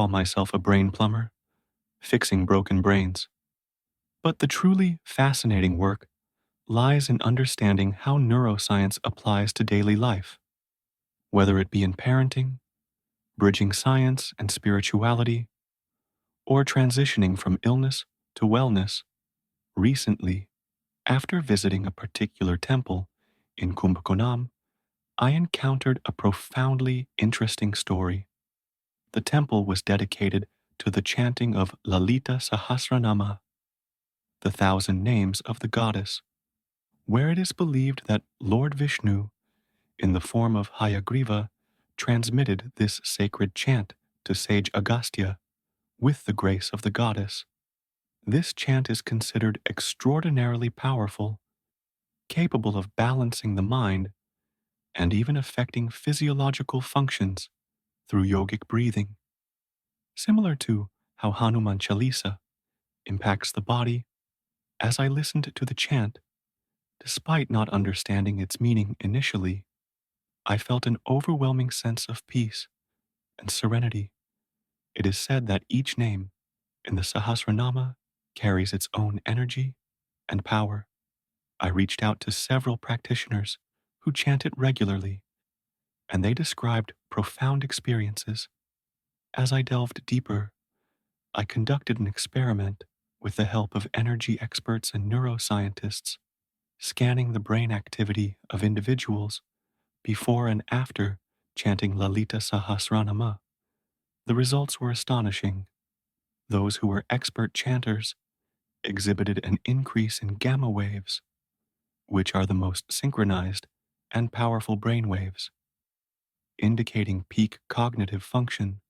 call myself a brain plumber, fixing broken brains. But the truly fascinating work lies in understanding how neuroscience applies to daily life, whether it be in parenting, bridging science and spirituality, or transitioning from illness to wellness. Recently, after visiting a particular temple in Kumbakonam, I encountered a profoundly interesting story. The temple was dedicated to the chanting of Lalita Sahasranama, the thousand names of the goddess, where it is believed that Lord Vishnu, in the form of Hayagriva, transmitted this sacred chant to sage Agastya with the grace of the goddess. This chant is considered extraordinarily powerful, capable of balancing the mind and even affecting physiological functions through yogic breathing, similar to how Hanuman Chalisa impacts the body. As I listened to the chant, despite not understanding its meaning initially, I felt an overwhelming sense of peace and serenity. It is said that each name in the Sahasranama carries its own energy and power. I reached out to several practitioners who chant it regularly, and they described profound experiences. As I delved deeper, I conducted an experiment with the help of energy experts and neuroscientists, scanning the brain activity of individuals before and after chanting Lalita Sahasranama. The results were astonishing. Those who were expert chanters exhibited an increase in gamma waves, which are the most synchronized and powerful brain waves, indicating peak cognitive function.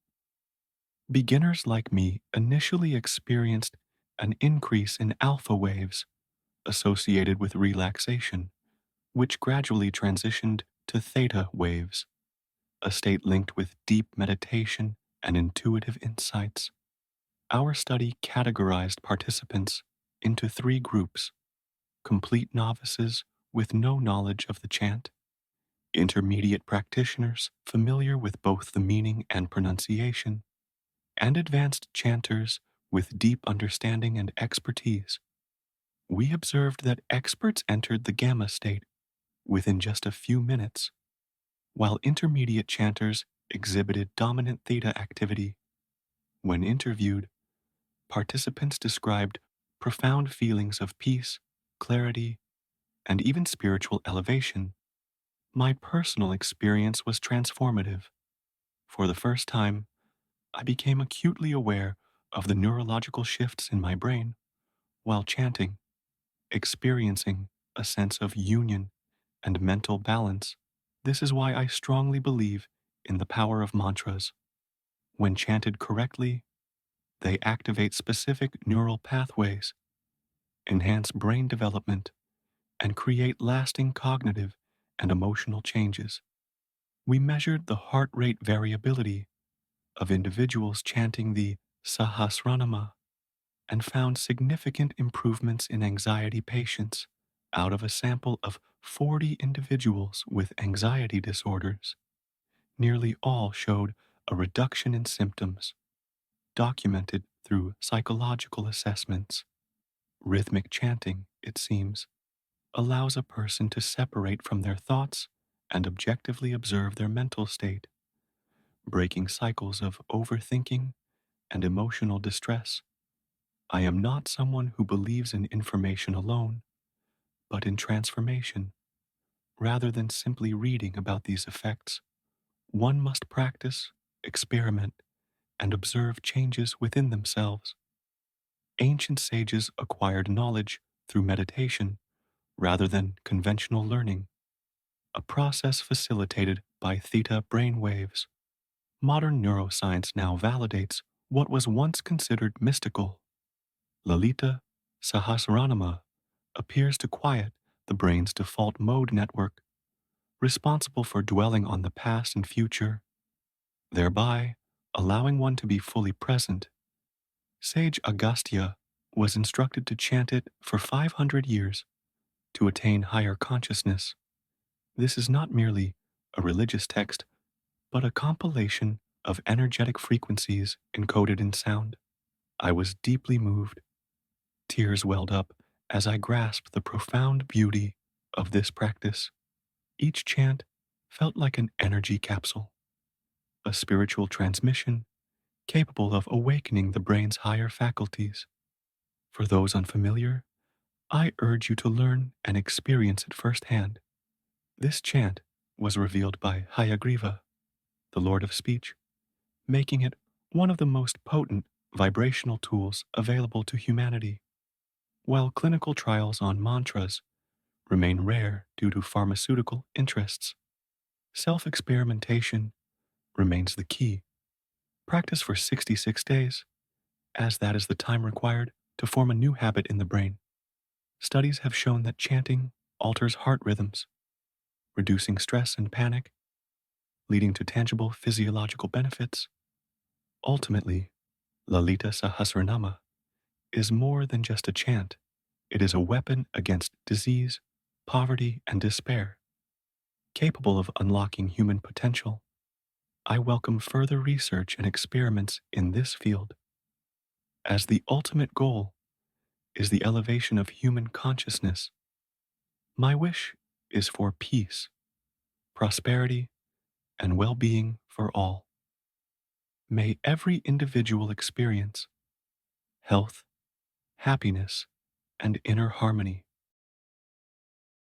Beginners like me initially experienced an increase in alpha waves associated with relaxation, which gradually transitioned to theta waves, a state linked with deep meditation and intuitive insights. Our study categorized participants into three groups: complete novices with no knowledge of the chant, intermediate practitioners familiar with both the meaning and pronunciation, and advanced chanters with deep understanding and expertise. We observed that experts entered the gamma state within just a few minutes, while intermediate chanters exhibited dominant theta activity. When interviewed, participants described profound feelings of peace, clarity, and even spiritual elevation. My personal experience was transformative. For the first time, I became acutely aware of the neurological shifts in my brain while chanting, experiencing a sense of union and mental balance. This is why I strongly believe in the power of mantras. When chanted correctly, they activate specific neural pathways, enhance brain development, and create lasting cognitive and emotional changes. We measured the heart rate variability of individuals chanting the Sahasranama and found significant improvements in anxiety patients out of a sample of 40 individuals with anxiety disorders. Nearly all showed a reduction in symptoms, documented through psychological assessments. Rhythmic chanting, it seems, allows a person to separate from their thoughts and objectively observe their mental state, breaking cycles of overthinking and emotional distress. I am not someone who believes in information alone, but in transformation. Rather than simply reading about these effects, one must practice, experiment, and observe changes within themselves. Ancient sages acquired knowledge through meditation rather than conventional learning, a process facilitated by theta brain waves. Modern neuroscience now validates what was once considered mystical. Lalita Sahasranama appears to quiet the brain's default mode network, responsible for dwelling on the past and future, thereby allowing one to be fully present. Sage Agastya was instructed to chant it for 500 years to attain higher consciousness. This is not merely a religious text, but a compilation of energetic frequencies encoded in sound. I was deeply moved. Tears welled up as I grasped the profound beauty of this practice. Each chant felt like an energy capsule, a spiritual transmission capable of awakening the brain's higher faculties. For those unfamiliar, I urge you to learn and experience it firsthand. This chant was revealed by Hayagriva, the Lord of Speech, making it one of the most potent vibrational tools available to humanity. While clinical trials on mantras remain rare due to pharmaceutical interests, self experimentation remains the key. Practice for 66 days, as that is the time required to form a new habit in the brain. Studies have shown that chanting alters heart rhythms, reducing stress and panic, leading to tangible physiological benefits. Ultimately, Lalita Sahasranama is more than just a chant. It is a weapon against disease, poverty, and despair, capable of unlocking human potential. I welcome further research and experiments in this field, as the ultimate goal is the elevation of human consciousness. My wish is for peace, prosperity, and well being for all. May every individual experience health, happiness, and inner harmony.